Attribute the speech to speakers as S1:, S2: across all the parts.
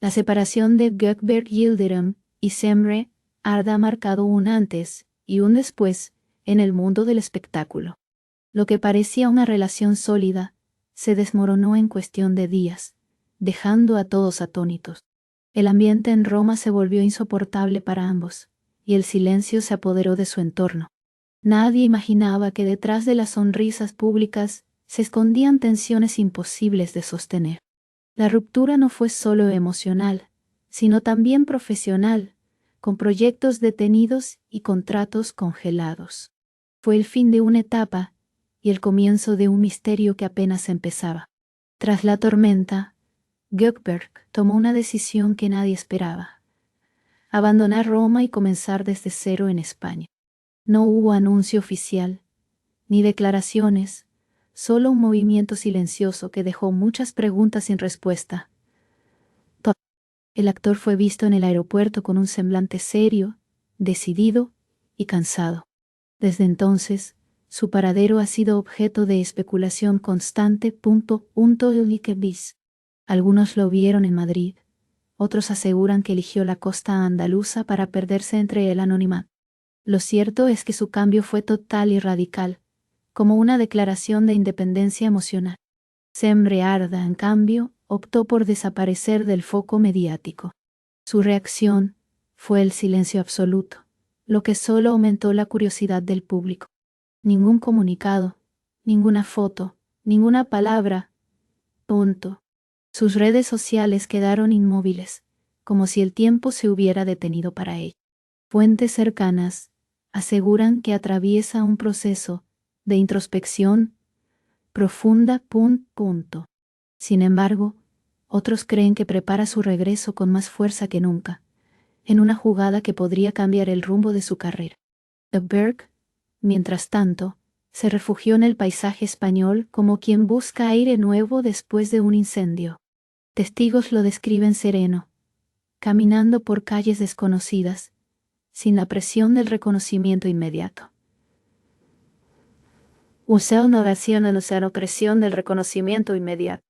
S1: La separación de Gökberg Yildirim y Semre Arda ha marcado un antes y un después en el mundo del espectáculo. Lo que parecía una relación sólida se desmoronó en cuestión de días, dejando a todos atónitos. El ambiente en Roma se volvió insoportable para ambos, y el silencio se apoderó de su entorno. Nadie imaginaba que detrás de las sonrisas públicas se escondían tensiones imposibles de sostener. La ruptura no fue solo emocional, sino también profesional, con proyectos detenidos y contratos congelados. Fue el fin de una etapa y el comienzo de un misterio que apenas empezaba. Tras la tormenta, Gökberg tomó una decisión que nadie esperaba: abandonar Roma y comenzar desde cero en España. No hubo anuncio oficial, ni declaraciones, solo un movimiento silencioso que dejó muchas preguntas sin respuesta. El actor fue visto en el aeropuerto con un semblante serio, decidido y cansado. Desde entonces, su paradero ha sido objeto de especulación constante. Algunos lo vieron en Madrid, otros aseguran que eligió la costa andaluza para perderse entre el anonimato. Lo cierto es que su cambio fue total y radical, como una declaración de independencia emocional. Semre Arda, en cambio, optó por desaparecer del foco mediático. Su reacción fue el silencio absoluto, lo que solo aumentó la curiosidad del público. Ningún comunicado, ninguna foto, ninguna palabra. Punto. Sus redes sociales quedaron inmóviles, como si el tiempo se hubiera detenido para él. Fuentes cercanas aseguran que atraviesa un proceso de introspección profunda. Sin embargo, otros creen que prepara su regreso con más fuerza que nunca, en una jugada que podría cambiar el rumbo de su carrera. Gökberg, mientras tanto, se refugió en el paisaje español como quien busca aire nuevo después de un incendio. Testigos lo describen sereno, caminando por calles desconocidas, sin la presión del reconocimiento inmediato. Presión del reconocimiento inmediato.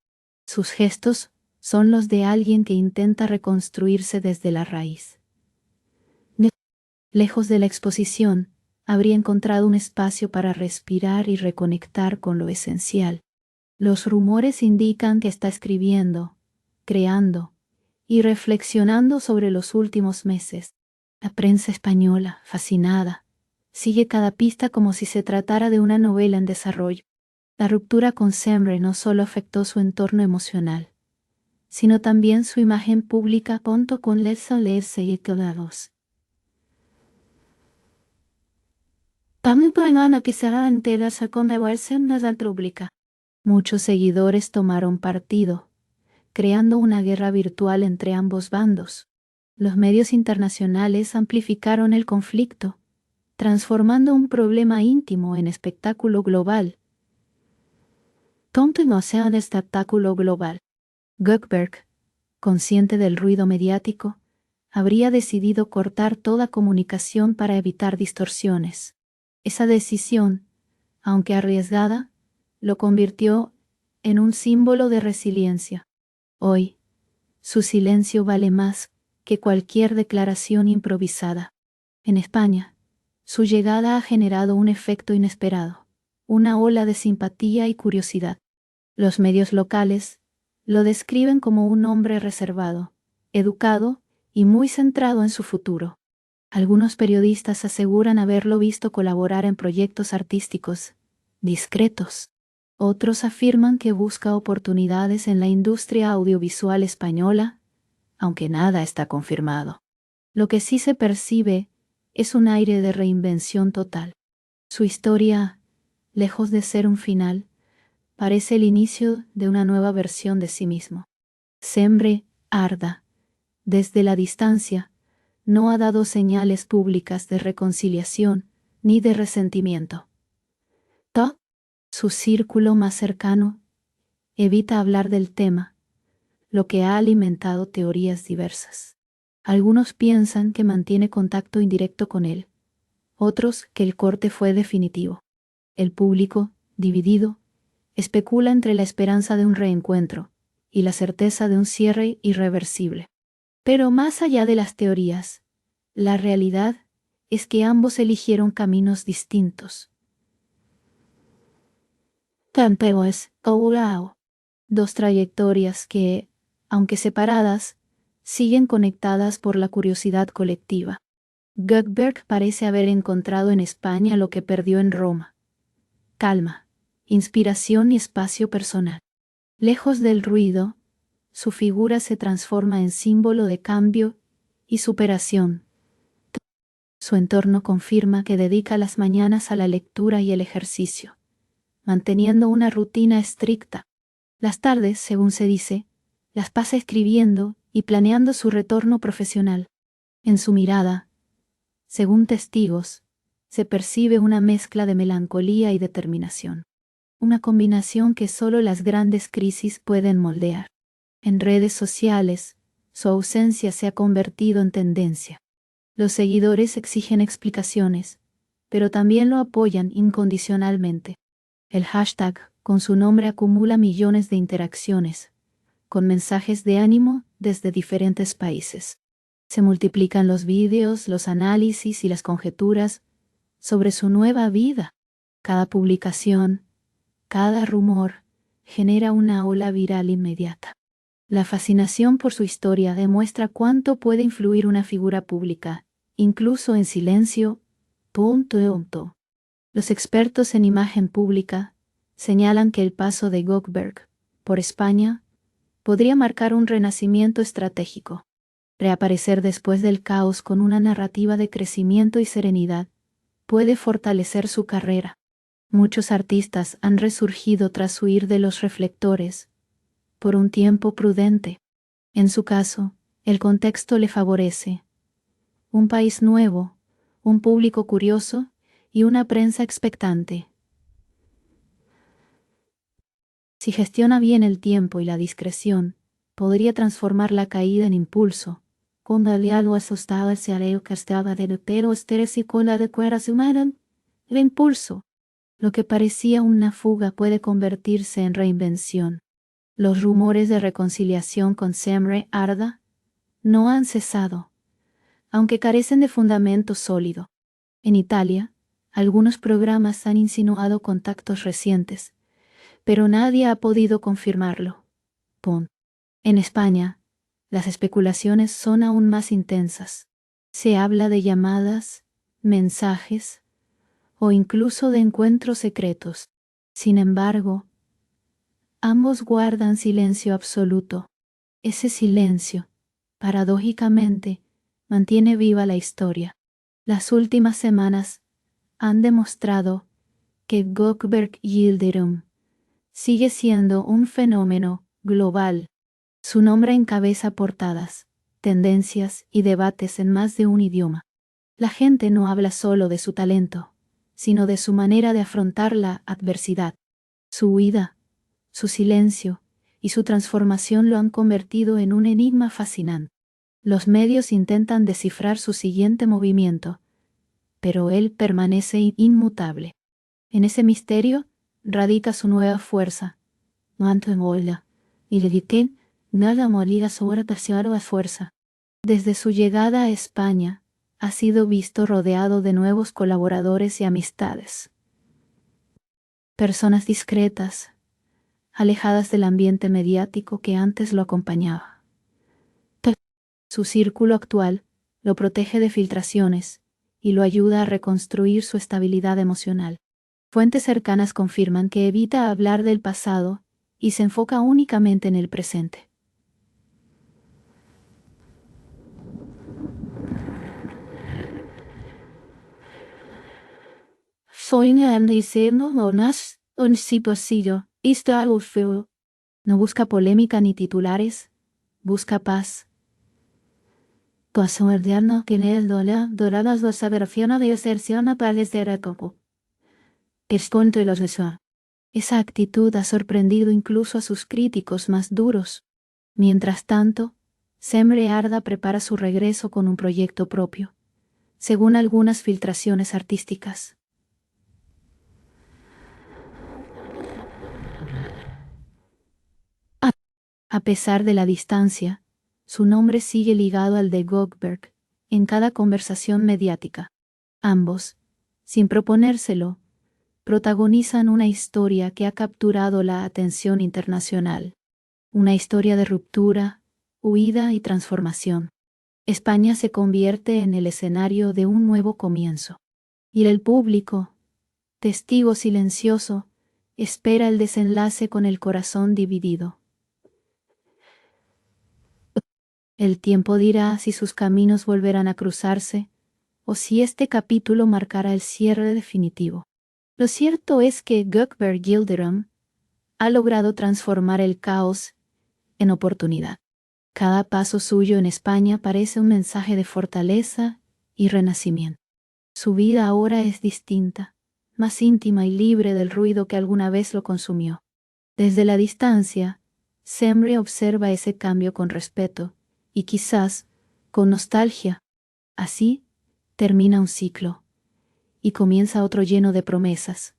S1: Sus gestos son los de alguien que intenta reconstruirse desde la raíz. Lejos de la exposición, habría encontrado un espacio para respirar y reconectar con lo esencial. Los rumores indican que está escribiendo, creando y reflexionando sobre los últimos meses. La prensa española, fascinada, sigue cada pista como si se tratara de una novela en desarrollo. La ruptura con Semre no solo afectó su entorno emocional, sino también su imagen pública. Con leerse y quedados. Muchos seguidores tomaron partido, creando una guerra virtual entre ambos bandos. Los medios internacionales amplificaron el conflicto, transformando un problema íntimo en espectáculo global. Continuación de espectáculo global. Gökberg, consciente del ruido mediático, habría decidido cortar toda comunicación para evitar distorsiones. Esa decisión, aunque arriesgada, lo convirtió en un símbolo de resiliencia. Hoy, su silencio vale más que cualquier declaración improvisada. En España, su llegada ha generado un efecto inesperado, una ola de simpatía y curiosidad. Los medios locales lo describen como un hombre reservado, educado y muy centrado en su futuro. Algunos periodistas aseguran haberlo visto colaborar en proyectos artísticos discretos. Otros afirman que busca oportunidades en la industria audiovisual española, aunque nada está confirmado. Lo que sí se percibe es un aire de reinvención total. Su historia, lejos de ser un final, parece el inicio de una nueva versión de sí mismo. Semre Arda, desde la distancia, no ha dado señales públicas de reconciliación ni de resentimiento. Su círculo más cercano evita hablar del tema, lo que ha alimentado teorías diversas. Algunos piensan que mantiene contacto indirecto con él, otros que el corte fue definitivo. El público, dividido, especula entre la esperanza de un reencuentro y la certeza de un cierre irreversible. Pero más allá de las teorías, la realidad es que ambos eligieron caminos distintos. Campeones, Ourao. Dos trayectorias que, aunque separadas, siguen conectadas por la curiosidad colectiva. Gutenberg parece haber encontrado en España lo que perdió en Roma: calma, inspiración y espacio personal. Lejos del ruido, su figura se transforma en símbolo de cambio y superación. Su entorno confirma que dedica las mañanas a la lectura y el ejercicio, manteniendo una rutina estricta. Las tardes, según se dice, las pasa escribiendo y planeando su retorno profesional. En su mirada, según testigos, se percibe una mezcla de melancolía y determinación. Una combinación que solo las grandes crisis pueden moldear. En redes sociales, su ausencia se ha convertido en tendencia. Los seguidores exigen explicaciones, pero también lo apoyan incondicionalmente. El hashtag con su nombre acumula millones de interacciones, con mensajes de ánimo desde diferentes países. Se multiplican los vídeos, los análisis y las conjeturas sobre su nueva vida. Cada publicación, cada rumor, genera una ola viral inmediata. La fascinación por su historia demuestra cuánto puede influir una figura pública, incluso en silencio. Los expertos en imagen pública señalan que el paso de Gutenberg por España podría marcar un renacimiento estratégico. Reaparecer después del caos con una narrativa de crecimiento y serenidad puede fortalecer su carrera. Muchos artistas han resurgido tras huir de los reflectores por un tiempo prudente. En su caso, el contexto le favorece. Un país nuevo, un público curioso y una prensa expectante. Si gestiona bien el tiempo y la discreción, podría transformar la caída en impulso. Cuando el diálogo asustaba se aleo que estaba de pero esteres y con la de cueras humanas, el impulso. Lo que parecía una fuga puede convertirse en reinvención. Los rumores de reconciliación con Semre Arda no han cesado, aunque carecen de fundamento sólido. En Italia, algunos programas han insinuado contactos recientes, pero nadie ha podido confirmarlo. En España, las especulaciones son aún más intensas. Se habla de llamadas, mensajes o incluso de encuentros secretos. Sin embargo, ambos guardan silencio absoluto. Ese silencio, paradójicamente, mantiene viva la historia. Las últimas semanas han demostrado que Gutenberg Yildirim sigue siendo un fenómeno global. Su nombre encabeza portadas, tendencias y debates en más de un idioma. La gente no habla solo de su talento, sino de su manera de afrontar la adversidad. Su huida, su silencio y su transformación lo han convertido en un enigma fascinante. Los medios intentan descifrar su siguiente movimiento, pero él permanece inmutable. En ese misterio radica su nueva fuerza. Manto en ola, y le dicté, nada morirá sobre terciaro a fuerza. Desde su llegada a España, ha sido visto rodeado de nuevos colaboradores y amistades. Personas discretas, alejadas del ambiente mediático que antes lo acompañaba. Su círculo actual lo protege de filtraciones y lo ayuda a reconstruir su estabilidad emocional. Fuentes cercanas confirman que evita hablar del pasado y se enfoca únicamente en el presente. No busca polémica ni titulares, busca paz. Esa actitud ha sorprendido incluso a sus críticos más duros. Mientras tanto, Semre Arda prepara su regreso con un proyecto propio, según algunas filtraciones artísticas. A pesar de la distancia, Su nombre sigue ligado al de Gökeberg en cada conversación mediática. Ambos, sin proponérselo, protagonizan una historia que ha capturado la atención internacional. Una historia de ruptura, huida y transformación. España se convierte en el escenario de un nuevo comienzo. Y el público, testigo silencioso, espera el desenlace con el corazón dividido. El tiempo dirá si sus caminos volverán a cruzarse o si este capítulo marcará el cierre definitivo. Lo cierto es que Gökeberg Yildirim ha logrado transformar el caos en oportunidad. Cada paso suyo en España parece un mensaje de fortaleza y renacimiento. Su vida ahora es distinta, más íntima y libre del ruido que alguna vez lo consumió. Desde la distancia, Semre observa ese cambio con respeto y quizás con nostalgia. Así termina un ciclo y comienza otro lleno de promesas,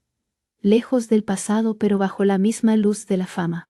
S1: lejos del pasado pero bajo la misma luz de la fama.